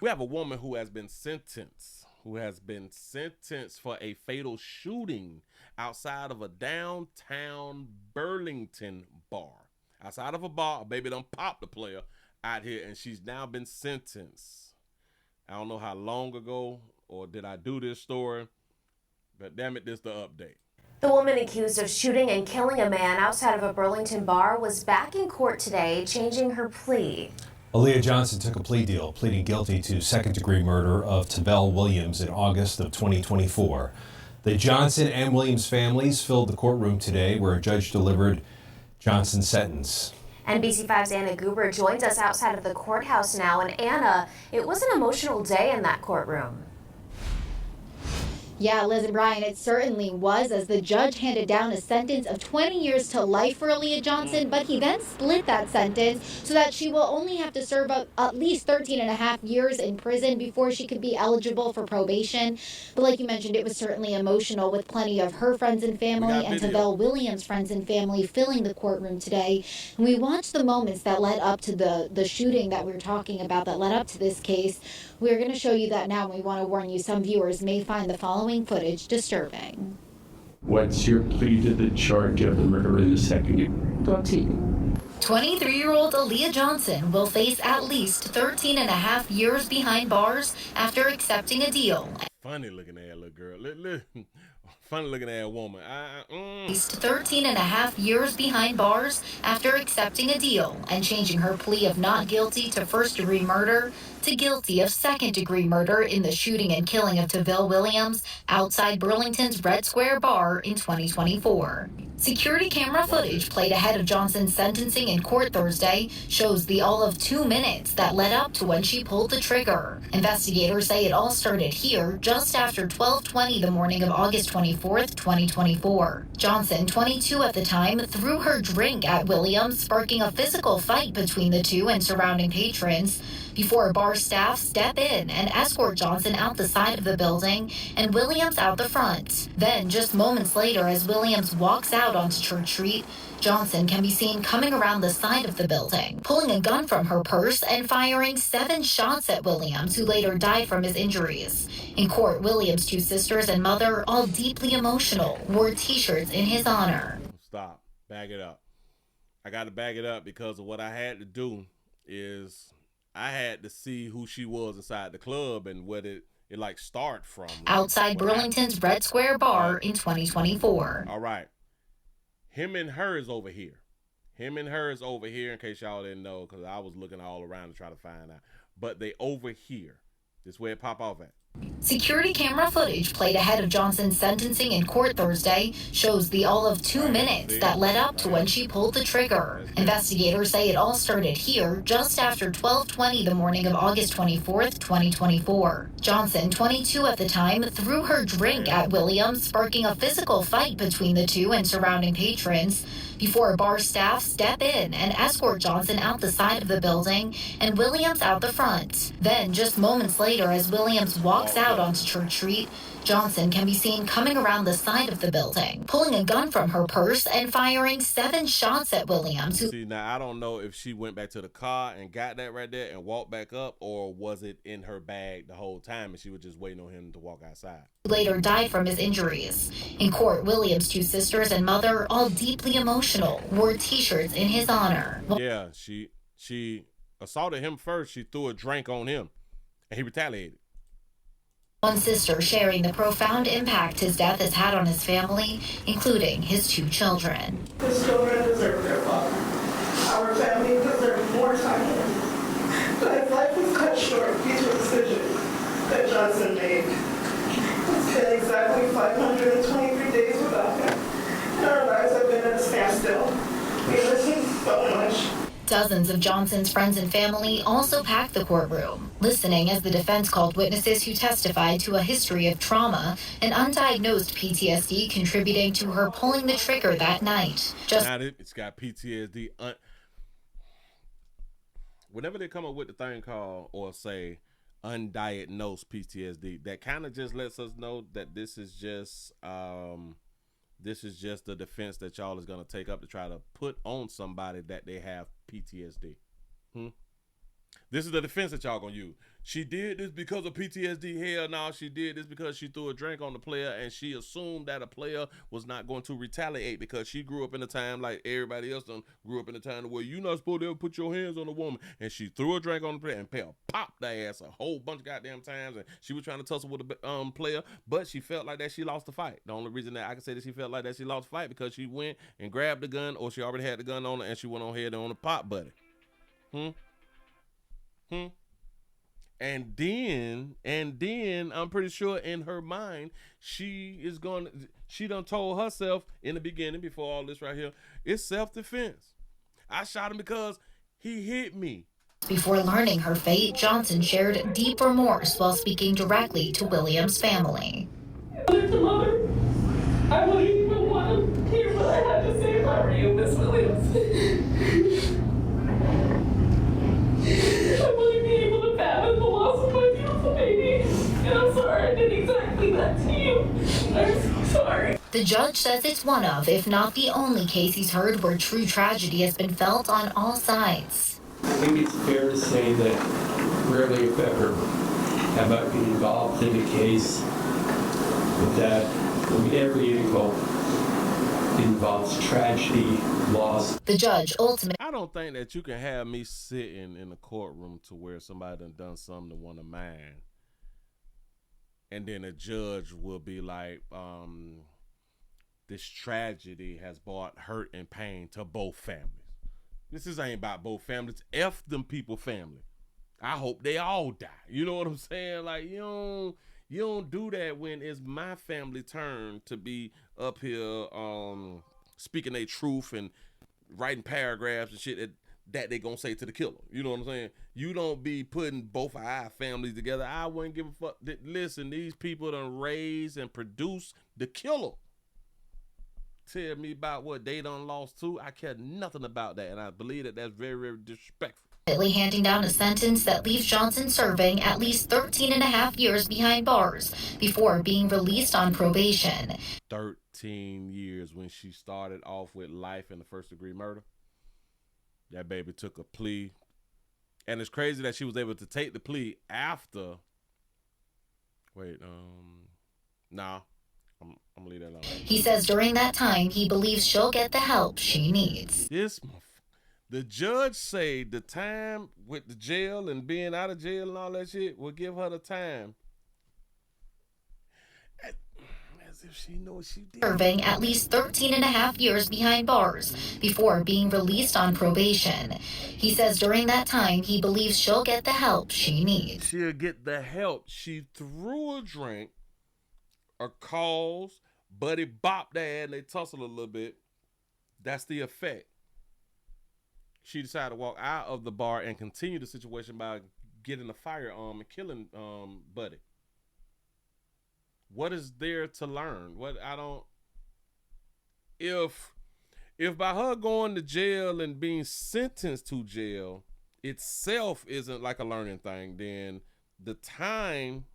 We have a woman who has been sentenced for a fatal shooting outside of a downtown Burlington bar. Outside of a bar, a baby done popped the player out here, and she's now been sentenced. I don't know how long ago or did I do this story, but damn it, this the update. The woman accused of shooting and killing a man outside of a Burlington bar was back in court today, changing her plea. Aaliyah Johnson took a plea deal, pleading guilty to second-degree murder of Tavell Williams in August of 2024. The Johnson and Williams families filled the courtroom today where a judge delivered Johnson's sentence. NBC5's Anna Goober joins us outside of the courthouse now. And Anna, it was an emotional day in that courtroom. Yeah, Liz and Brian, it certainly was, as the judge handed down a sentence of 20 years to life for Aaliyah Johnson, but he then split that sentence so that she will only have to serve at least 13 and a half years in prison before she could be eligible for probation. But like you mentioned, it was certainly emotional, with plenty of her friends and family and Tavell Williams' friends and family filling the courtroom today. And we watched the moments that led up to the shooting that we were talking about, that led up to this case. We're going to show you that now, and we want to warn you, some viewers may find the following footage disturbing. What's your plea to the charge of the murder in the second degree? 23-year-old Aaliyah Johnson will face at least 13 and a half years behind bars after accepting a deal. Funny looking at little girl. Funny looking at woman. At least 13 and a half years behind bars after accepting a deal and changing her plea of not guilty to first-degree murder to guilty of second-degree murder in the shooting and killing of Tavell Williams outside Burlington's Red Square Bar in 2024. Security camera footage played ahead of Johnson's sentencing in court Thursday shows the all of 2 minutes that led up to when she pulled the trigger. Investigators say it all started here just after 12:20 the morning of August 24th, 2024. Johnson, 22 at the time, threw her drink at Williams, sparking a physical fight between the two and surrounding patrons, before bar staff step in and escort Johnson out the side of the building and Williams out the front. Then, just moments later, as Williams walks out onto Church Street, Johnson can be seen coming around the side of the building, pulling a gun from her purse and firing 7 shots at Williams, who later died from his injuries. In court, Williams' 2 sisters and mother, all deeply emotional, wore T-shirts in his honor. Stop. Bag it up. I got to bag it up because of what I had to do is I had to see who she was inside the club and what it like start from. Outside Burlington's Red Square Bar in 2024. All right. Him and her is over here. In case y'all didn't know, because I was looking all around to try to find out. But they over here. This where it pop off at. Security camera footage played ahead of Johnson's sentencing in court Thursday shows the all of 2 minutes that led up to when she pulled the trigger. Investigators say it all started here just after 12:20 the morning of August 24th, 2024. Johnson, 22 at the time, threw her drink at Williams, sparking a physical fight between the two and surrounding patrons, before bar staff step in and escort Johnson out the side of the building and Williams out the front. Then, just moments later, as Williams walks out onto Church Street, Johnson can be seen coming around the side of the building, pulling a gun from her purse and firing 7 shots at Williams. See, now I don't know if she went back to the car and got that right there and walked back up, or was it in her bag the whole time and she was just waiting on him to walk outside. Later died from his injuries. In court, Williams' 2 sisters and mother, all deeply emotional, wore T-shirts in his honor. Yeah, she assaulted him first. She threw a drink on him and he retaliated. One sister sharing the profound impact his death has had on his family, including his 2 children. His children deserve their love. Our family deserves more time. But his life was cut short due to a decision that Johnson made. It's been exactly 523 days without him, and our lives have been at a standstill. We miss him so much. Dozens of Johnson's friends and family also packed the courtroom, listening as the defense called witnesses who testified to a history of trauma and undiagnosed PTSD contributing to her pulling the trigger that night. It's got PTSD. Whenever they come up with the thing called, or say, undiagnosed PTSD, that kind of just lets us know that this is just the defense that y'all is going to take up to try to put on somebody that they have PTSD. This is the defense that y'all gonna use. She did this because of PTSD. Hell no, she did this because she threw a drink on the player and she assumed that a player was not going to retaliate because she grew up in a time like everybody else grew up in a time where you're not supposed to ever put your hands on a woman. And she threw a drink on the player and popped their ass a whole bunch of goddamn times. And she was trying to tussle with the player, but she felt like that she lost the fight. The only reason that I can say that she felt like that she lost the fight because she went and grabbed the gun, or she already had the gun on her and she went on ahead on the pop buddy. And then I'm pretty sure in her mind, she done told herself in the beginning, before all this right here, it's self-defense. I shot him because he hit me. Before learning her fate, Johnson shared deep remorse while speaking directly to Williams' family. I wouldn't even want to hear what I had to say if I were you, Miss Williams. I wouldn't be able to fathom the loss of my beautiful baby. And I'm sorry I did exactly that to you. I'm so sorry. The judge says it's one of, if not the only case he's heard where true tragedy has been felt on all sides. I think it's fair to say that rarely, if ever, have I been involved in a case that every angle involves tragedy, loss. The judge ultimately. I don't think that you can have me sitting in a courtroom to where somebody done something to one of mine, and then a judge will be like, this tragedy has brought hurt and pain to both families. This ain't about both families. F them people family. I hope they all die. You know what I'm saying? Like, you don't do that when it's my family turn to be up here speaking their truth and writing paragraphs and shit that they gonna say to the killer. You know what I'm saying? You don't be putting both of our families together. I wouldn't give a fuck. Listen, these people done raised and produced the killer. Tell me about what they done lost to. I care nothing about that, and I believe that that's very, very disrespectful. Handing down a sentence that leaves Johnson serving at least 13 and a half years behind bars before being released on probation. 13 years when she started off with life in the first-degree murder. That baby took a plea. And it's crazy that she was able to take the plea after. Nah. I'm gonna leave that alone. He says during that time, he believes she'll get the help she needs. The judge say the time with the jail and being out of jail and all that shit will give her the time. As if she knows she did. Serving at least 13 and a half years behind bars before being released on probation. He says during that time, he believes she'll get the help she needs. She'll get the help. She threw a drink, a cause, buddy bopped that and they tussled a little bit. That's the effect. She decided to walk out of the bar and continue the situation by getting a firearm and killing Buddy. What is there to learn? If by her going to jail and being sentenced to jail itself isn't like a learning thing, then the time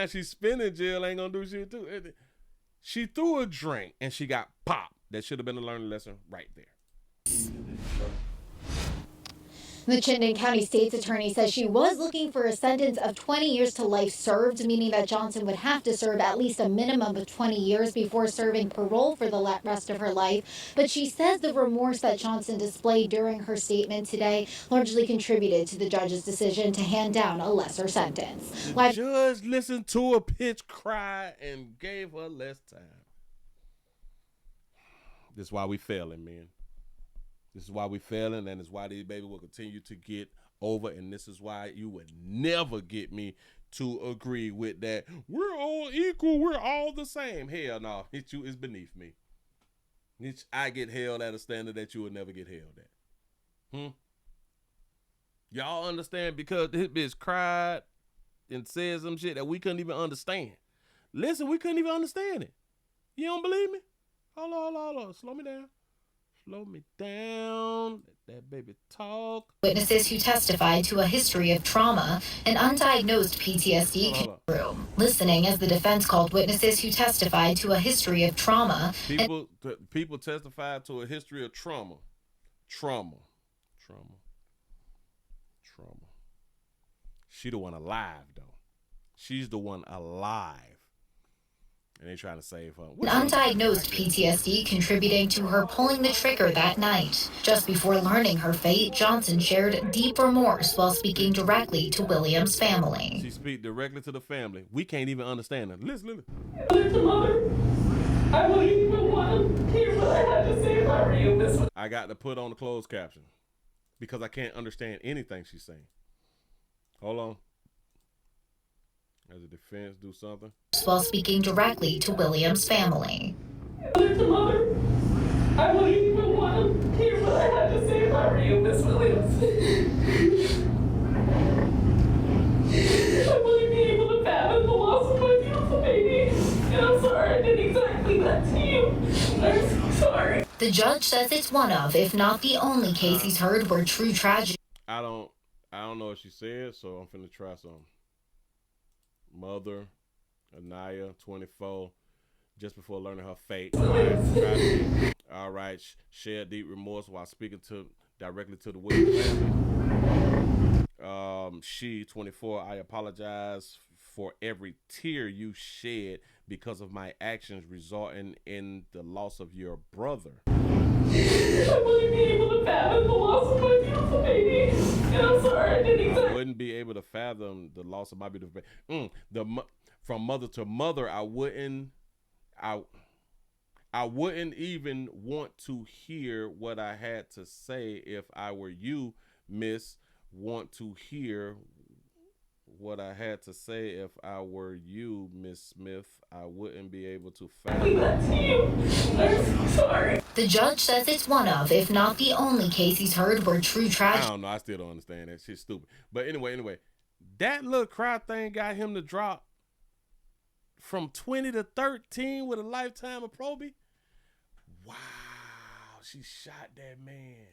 she spent in jail ain't gonna do shit too. She threw a drink and she got popped. That should have been a learning lesson right there. The Chittenden County State's attorney says she was looking for a sentence of 20 years to life served, meaning that Johnson would have to serve at least a minimum of 20 years before serving parole for the rest of her life. But she says the remorse that Johnson displayed during her statement today largely contributed to the judge's decision to hand down a lesser sentence. The judge listened to a bitch cry and gave her less time. This is why we failing, man. This is why we failing, and it's why these baby will continue to get over, and this is why you would never get me to agree with that. We're all equal. We're all the same. Hell no. It's beneath me. I get held at a standard that you would never get held at. Y'all understand? Because this bitch cried and said some shit that we couldn't even understand. Listen, we couldn't even understand it. You don't believe me? Hold on. Slow me down. Slow me down. Let that baby talk. Witnesses who testified to a history of trauma and undiagnosed PTSD room. Listening as the defense called witnesses who testified to a history of trauma. People testified to a history of trauma. She the one alive, though. She's the one alive. And they trying to save her. Undiagnosed PTSD contributing to her pulling the trigger that night. Just before learning her fate, Johnson shared deep remorse while speaking directly to Williams' family. She speak directly to the family. We can't even understand her. Listen. Mother, I wouldn't even want to hear what I had to say if I were you. I got to put on the closed caption because I can't understand anything she's saying. Hold on. As a defense, do something. While speaking directly to Williams' family. Mother, I wouldn't even want to hear what I had to say if I were you, Miss Williams. I wouldn't be able to fathom the loss of my beautiful baby. And I'm sorry I did exactly that to you. I'm so sorry. The judge says it's one of, if not the only case he's heard where true tragedy. I don't know what she said, so I'm finna try something. Mother, Anaya, 24, just before learning her fate. All right, shared deep remorse while speaking directly to the Williams family. She, 24, I apologize for every tear you shed because of my actions resulting in the loss of your brother. I wouldn't be able to fathom the loss of my beautiful baby. And I'm sorry I did exactly. I wouldn't be able to fathom the loss of my beautiful baby. From mother to mother, I wouldn't even want to hear what I had to say if I were you, miss. Want to hear what I had to say if I were you, Miss Smith. I wouldn't be able to fathom. I'm so sorry. The judge says it's one of, if not the only case he's heard where true tragedy. I don't know. I still don't understand that. Shit's stupid. But anyway, that little cry thing got him to drop from 20 to 13 with a lifetime of probate. Wow, she shot that man.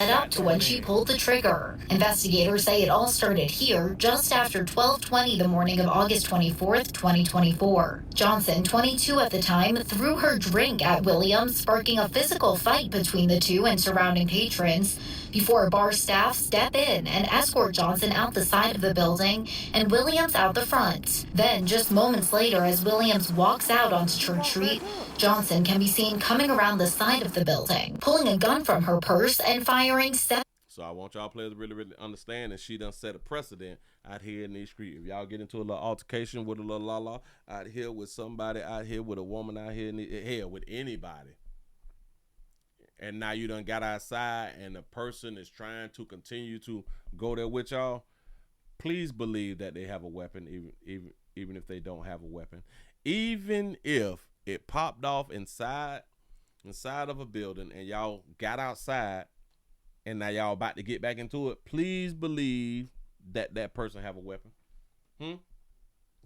And up to when she pulled the trigger. Investigators say it all started here just after 12:20 the morning of August 24th, 2024. Johnson, 22 at the time, threw her drink at Williams, sparking a physical fight between the two and surrounding patrons before bar staff step in and escort Johnson out the side of the building and Williams out the front. Then, just moments later, as Williams walks out onto Church Street, Johnson can be seen coming around the side of the building, pulling a gun from her purse and firing seven. So I want y'all players to really understand that she done set a precedent out here in these streets. If y'all get into a little altercation with a little la-la out here with somebody out here, with a woman out here, hell, with anybody, and now you done got outside and the person is trying to continue to go there with y'all, please believe that they have a weapon, even if they don't have a weapon. Even if it popped off inside of a building and y'all got outside and now y'all about to get back into it, please believe that that person have a weapon.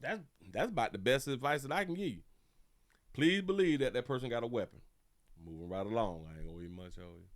That's about the best advice that I can give you. Please believe that that person got a weapon. Moving right along. I ain't gonna eat much over here.